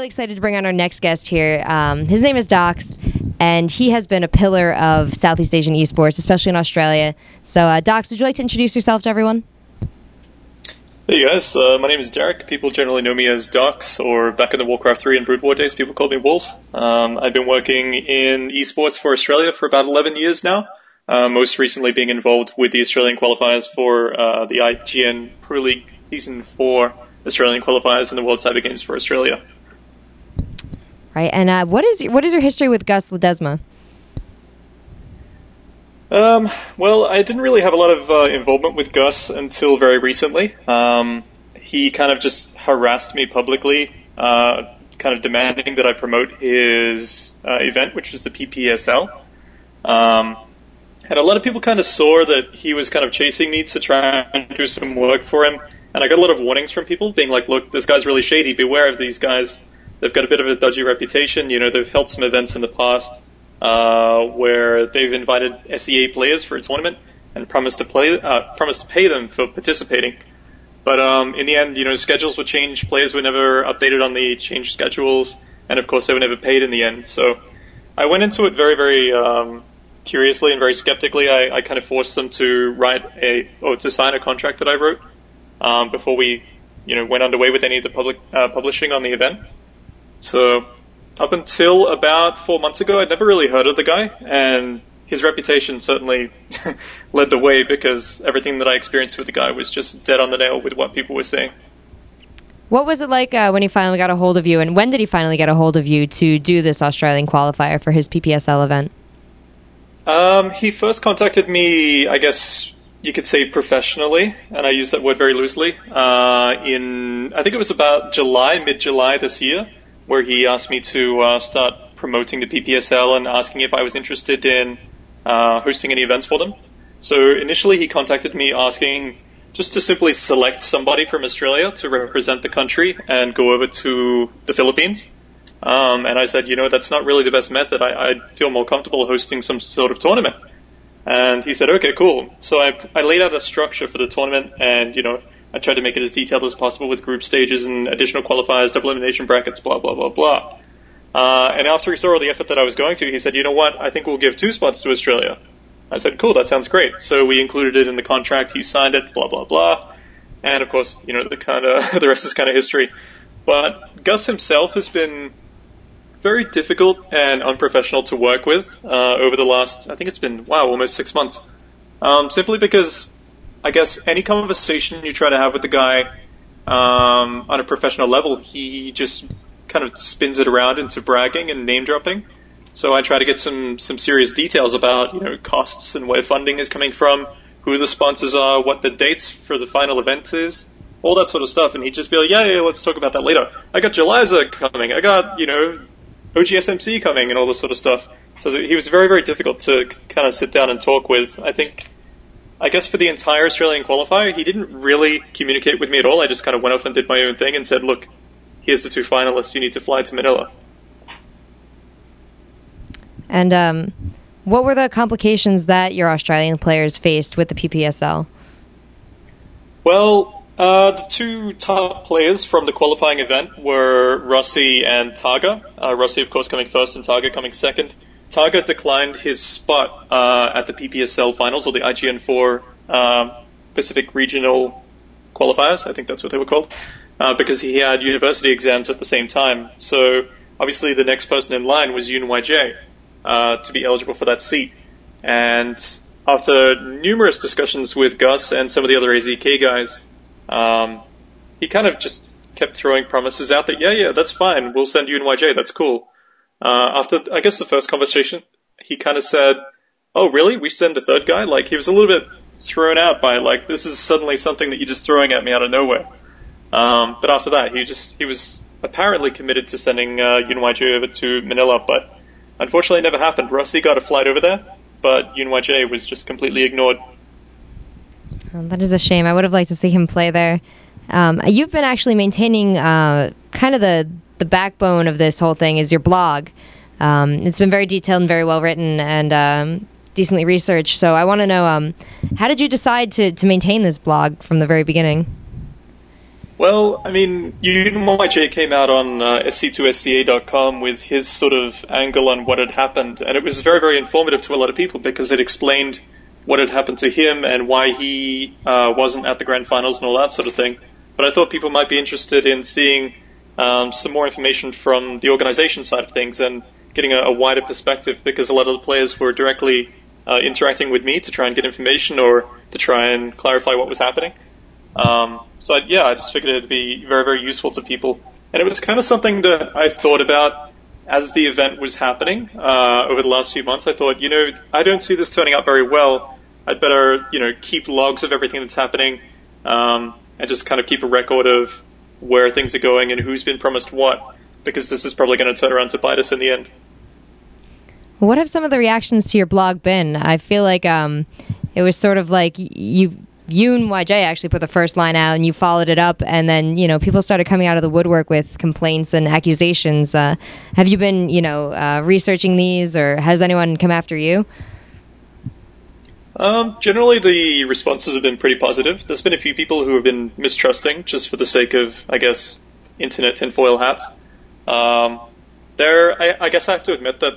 really excited to bring on our next guest here. His name is Dox, and he has been a pillar of Southeast Asian esports, especially in Australia. So, Dox, would you like to introduce yourself to everyone? Hey guys, my name is Derek. People generally know me as Dox, or back in the Warcraft 3 and Brood War days, people called me Wolf. I've been working in esports for Australia for about 11 years now, most recently being involved with the Australian qualifiers for the IGN Pro League Season 4 Australian qualifiers in the World Cyber Games for Australia. Right, and what is your history with Gus Ledesma? Well, I didn't really have a lot of involvement with Gus until very recently. He kind of just harassed me publicly, kind of demanding that I promote his event, which was the PPSL. And a lot of people kind of saw that he was kind of chasing me to try and do some work for him. And I got a lot of warnings from people being like, look, this guy's really shady. Beware of these guys. They've got a bit of a dodgy reputation. You know, they've held some events in the past where they've invited SEA players for a tournament and promised to pay them for participating. But in the end, you know, schedules would change. Players were never updated on the changed schedules, and of course, they were never paid in the end. So I went into it very, very curiously and very skeptically. I kind of forced them to to sign a contract that I wrote before we, you know, went underway with any of the publishing on the event. So up until about 4 months ago, I'd never really heard of the guy, and his reputation certainly led the way because everything that I experienced with the guy was just dead on the nail with what people were saying. What was it like when he finally got a hold of you, and when did he finally get a hold of you to do this Australian qualifier for his PPSL event? He first contacted me, I guess you could say professionally, and I use that word very loosely, I think it was about mid-July this year, where he asked me to start promoting the PPSL and asking if I was interested in hosting any events for them. So initially he contacted me asking just to simply select somebody from Australia to represent the country and go over to the Philippines. And I said, you know, that's not really the best method. I'd feel more comfortable hosting some sort of tournament. And he said, okay, cool. So I laid out a structure for the tournament, and, you know, I tried to make it as detailed as possible with group stages and additional qualifiers, double elimination brackets, blah, blah, blah, blah. And after he saw all the effort that I was going to, he said, you know what, I think we'll give 2 spots to Australia. I said, cool, that sounds great. So we included it in the contract, he signed it, blah, blah, blah. And of course, you know, the rest is kind of history. But Gus himself has been very difficult and unprofessional to work with over the last, I think it's been, almost 6 months. Simply because I guess any conversation you try to have with the guy on a professional level, he just kind of spins it around into bragging and name dropping. So I try to get some serious details about, you know, costs and where funding is coming from, who the sponsors are, what the dates for the final event is, all that sort of stuff. And he'd just be like, yeah, let's talk about that later. I got Jeliza coming. I got, you know, OGSMC coming and all this sort of stuff. So he was very, very difficult to kind of sit down and talk with. I guess for the entire Australian qualifier, he didn't really communicate with me at all. I just kind of went off and did my own thing and said, look, here's the 2 finalists. You need to fly to Manila. And what were the complications that your Australian players faced with the PPSL? Well, the 2 top players from the qualifying event were Rossi and Targa. Rossi, of course, coming first and Targa coming second. Targa declined his spot at the PPSL finals, or the IGN4 Pacific Regional Qualifiers, I think that's what they were called, because he had university exams at the same time. So obviously the next person in line was YJ to be eligible for that seat. And after numerous discussions with Gus and some of the other AZK guys, he kind of just kept throwing promises out that, yeah, that's fine, we'll send YJ, that's cool. After, I guess, the first conversation, he kind of said, oh, really? We send the 3rd guy? Like, he was a little bit thrown out by, like, this is suddenly something that you're just throwing at me out of nowhere. But after that, he was apparently committed to sending YJ over to Manila, but unfortunately it never happened. Rossi got a flight over there, but YJ was just completely ignored. That is a shame. I would have liked to see him play there. You've been actually maintaining kind of the backbone of this whole thing is your blog. It's been very detailed and very well written and decently researched. So I want to know, how did you decide to maintain this blog from the very beginning? Well, I mean, YJ came out on sc2sca.com with his sort of angle on what had happened, and it was very, very informative to a lot of people because it explained what had happened to him and why he wasn't at the grand finals and all that sort of thing. But I thought people might be interested in seeing some more information from the organization side of things and getting a wider perspective, because a lot of the players were directly interacting with me to try and get information or to try and clarify what was happening. So I just figured it'd be very, very useful to people. And it was kind of something that I thought about as the event was happening over the last few months. I thought, I don't see this turning out very well. I'd better, keep logs of everything that's happening and just kind of keep a record of where things are going and who's been promised what, because this is probably going to turn around to bite us in the end. What have some of the reactions to your blog been? I feel like it was sort of like you and YJ actually put the first line out and you followed it up, and then, people started coming out of the woodwork with complaints and accusations. Have you been, researching these, or has anyone come after you? Generally, the responses have been pretty positive. There's been a few people who have been mistrusting just for the sake of, I guess, internet tinfoil hats. I guess I have to admit that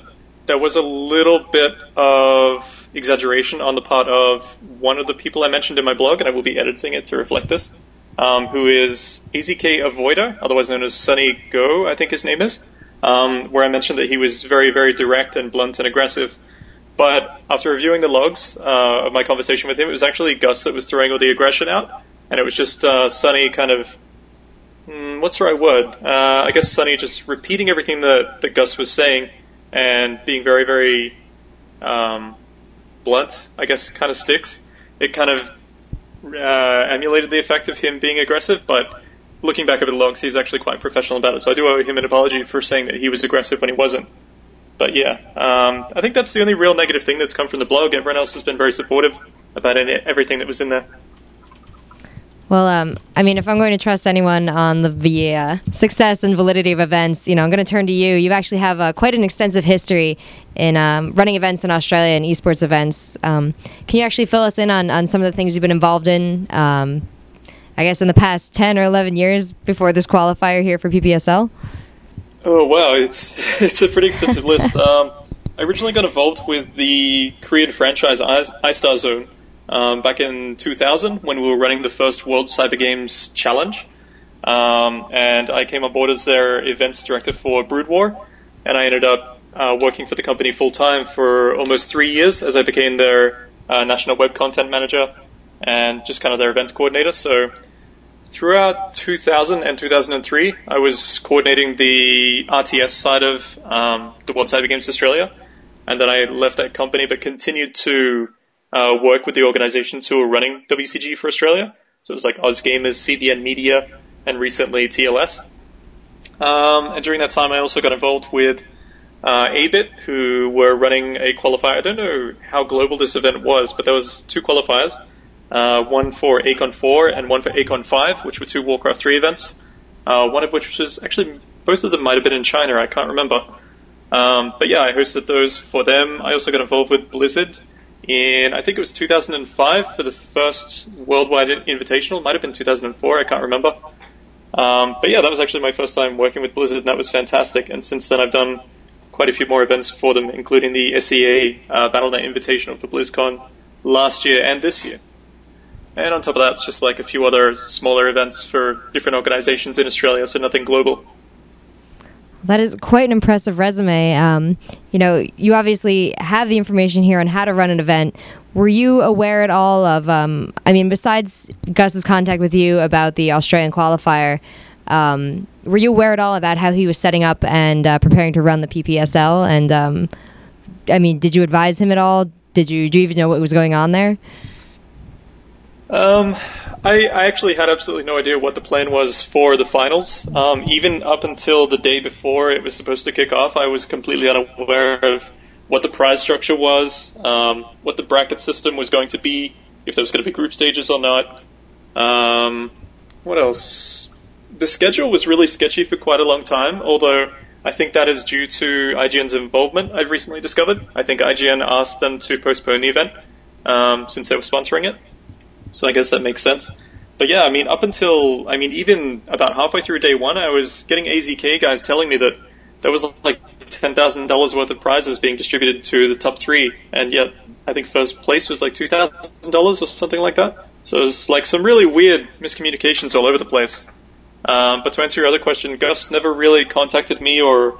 there was a little bit of exaggeration on the part of one of the people I mentioned in my blog, and I will be editing it to reflect this, who is AZK Avoider, otherwise known as Sunny Go, I think his name is, where I mentioned that he was very, very direct and blunt and aggressive. But after reviewing the logs of my conversation with him, it was actually Gus that was throwing all the aggression out, and it was just Sunny kind of, what's the right word? I guess Sunny just repeating everything that Gus was saying and being very, very blunt, I guess, kind of sticks. It kind of emulated the effect of him being aggressive, but looking back over the logs, he's actually quite professional about it. So I do owe him an apology for saying that he was aggressive when he wasn't. But I think that's the only real negative thing that's come from the blog. Everyone else has been very supportive about everything that was in there. Well, if I'm going to trust anyone on the success and validity of events, I'm going to turn to you. You actually have quite an extensive history in running events in Australia and esports events. Can you actually fill us in on some of the things you've been involved in, I guess, in the past 10 or 11 years before this qualifier here for PPSL? Oh, wow. It's a pretty extensive list. I originally got involved with the Korean franchise iStar Zone back in 2000 when we were running the first World Cyber Games Challenge. And I came on board as their events director for Brood War, and I ended up working for the company full-time for almost 3 years as I became their national web content manager and just kind of their events coordinator. So throughout 2000 and 2003, I was coordinating the RTS side of the World Cyber Games Australia, and then I left that company but continued to work with the organizations who were running WCG for Australia. So it was like OzGamers, CBN Media, and recently TLS. And during that time, I also got involved with ABIT, who were running a qualifier. I don't know how global this event was, but there was 2 qualifiers. One for Acon 4 and one for Acon 5, which were 2 Warcraft 3 events. One of which was actually, both of them might have been in China, I can't remember. But I hosted those for them. I also got involved with Blizzard in, I think it was 2005 for the first worldwide invitational. It might have been 2004, I can't remember. But that was actually my first time working with Blizzard, and that was fantastic. And since then I've done quite a few more events for them, including the SEA Battle.net Invitational for BlizzCon last year and this year. And on top of that, it's just like a few other smaller events for different organizations in Australia, so nothing global. That is quite an impressive resume. You obviously have the information here on how to run an event. Were you aware at all of, besides Gus's contact with you about the Australian qualifier, were you aware at all about how he was setting up and preparing to run the PPSL? And, did you advise him at all? Do you even know what was going on there? I actually had absolutely no idea what the plan was for the finals. Even up until the day before it was supposed to kick off, I was completely unaware of what the prize structure was, what the bracket system was going to be, if there was going to be group stages or not. What else? The schedule was really sketchy for quite a long time, although I think that is due to IGN's involvement, I've recently discovered. I think IGN asked them to postpone the event since they were sponsoring it. So I guess that makes sense. But yeah, I mean, up until, I mean, even about halfway through day one, I was getting AZK guys telling me that there was like $10,000 worth of prizes being distributed to the top three, and yet I think first place was like $2,000 or something like that. So it was like some really weird miscommunications all over the place. But to answer your other question, Gus never really contacted me or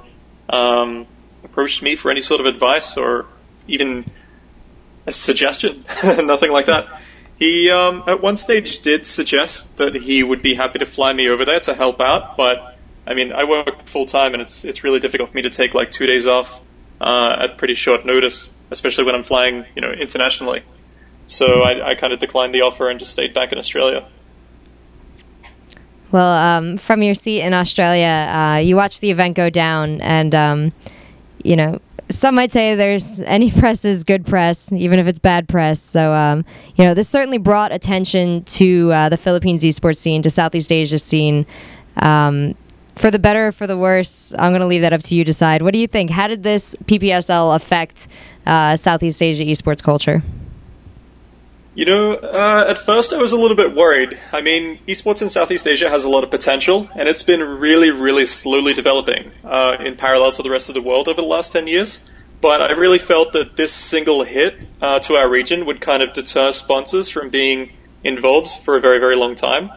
approached me for any sort of advice or even a suggestion, nothing like that. He at one stage did suggest that he would be happy to fly me over there to help out, but I mean, I work full time and it's really difficult for me to take like 2 days off at pretty short notice, especially when I'm flying, you know, internationally. So I kind of declined the offer and just stayed back in Australia. Well, from your seat in Australia, you watched the event go down, and you know, some might say there's any press is good press, even if it's bad press. So, you know, this certainly brought attention to the Philippines esports scene, to Southeast Asia scene. For the better or for the worse, I'm going to leave that up to you to decide. What do you think? How did this PPSL affect Southeast Asia esports culture? You know, at first I was a little bit worried. I mean, esports in Southeast Asia has a lot of potential, and it's been really, really slowly developing in parallel to the rest of the world over the last 10 years. But I really felt that this single hit to our region would kind of deter sponsors from being involved for a very, very long time.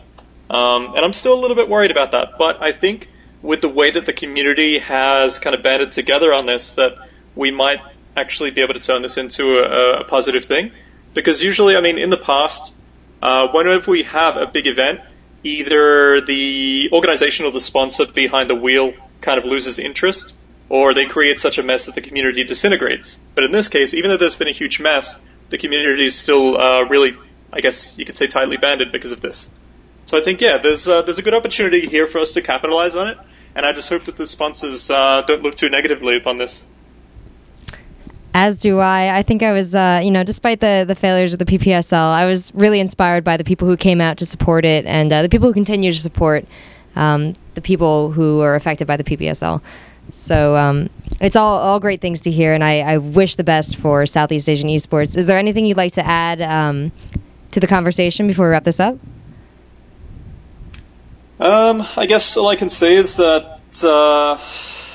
And I'm still a little bit worried about that. But I think with the way that the community has kind of banded together on this, that we might actually be able to turn this into a positive thing. Because usually, I mean, in the past, whenever we have a big event, either the organization or the sponsor behind the wheel kind of loses interest, or they create such a mess that the community disintegrates. But in this case, even though there's been a huge mess, the community is still really, I guess you could say, tightly banded because of this. So I think, yeah, there's a good opportunity here for us to capitalize on it, and I just hope that the sponsors don't look too negatively upon this. As do I. I think I was, you know, despite the failures of the PPSL, I was really inspired by the people who came out to support it, and the people who continue to support the people who are affected by the PPSL. So it's all great things to hear, and I wish the best for Southeast Asian esports. Is there anything you'd like to add to the conversation before we wrap this up? I guess all I can say is that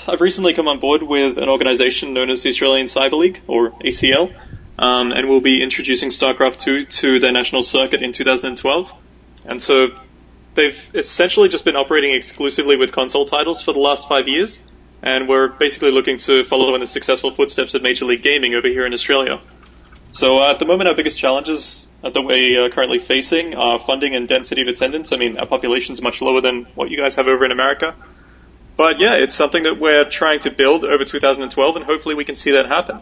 I've recently come on board with an organization known as the Australian Cyber League, or ACL, and we'll be introducing StarCraft 2 to their national circuit in 2012. And so they've essentially just been operating exclusively with console titles for the last 5 years, and we're basically looking to follow in the successful footsteps of Major League Gaming over here in Australia. So at the moment, our biggest challenges that we're currently facing are funding and density of attendance. I mean, our population is much lower than what you guys have over in America. But yeah, it's something that we're trying to build over 2012, and hopefully we can see that happen.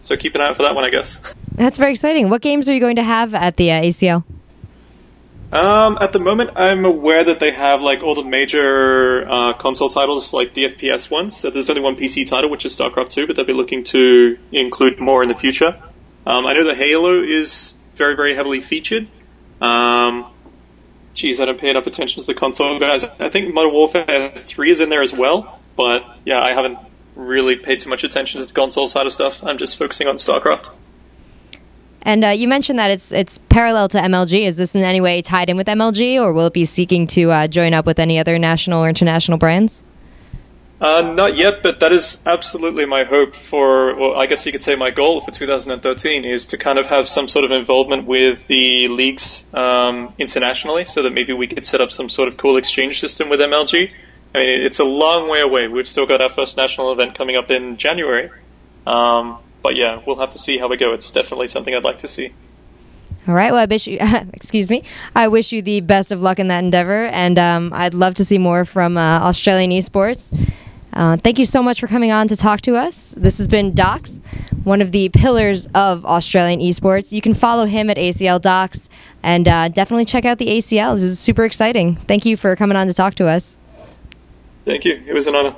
So keep an eye out for that one, I guess. That's very exciting. What games are you going to have at the ACL? At the moment, I'm aware that they have like all the major console titles, like the FPS ones. So there's only one PC title, which is StarCraft 2, but they'll be looking to include more in the future. I know the Halo is very, very heavily featured. Geez, I don't pay enough attention to the console guys. I think Modern Warfare 3 is in there as well, but yeah, I haven't really paid too much attention to the console side of stuff. I'm just focusing on StarCraft. And you mentioned that it's parallel to MLG. Is this in any way tied in with MLG, or will it be seeking to join up with any other national or international brands? Not yet, but that is absolutely my hope for, well, I guess you could say my goal for 2013 is to kind of have some sort of involvement with the leagues internationally, so that maybe we could set up some sort of cool exchange system with MLG. I mean, it's a long way away. We've still got our first national event coming up in January. But yeah, we'll have to see how we go. It's definitely something I'd like to see. All right. Well, I wish you, excuse me. I wish you the best of luck in that endeavor, and I'd love to see more from Australian esports. Thank you so much for coming on to talk to us. This has been Docs, one of the pillars of Australian esports. You can follow him at ACL Docs, and definitely check out the ACL. This is super exciting. Thank you for coming on to talk to us. Thank you. It was an honor.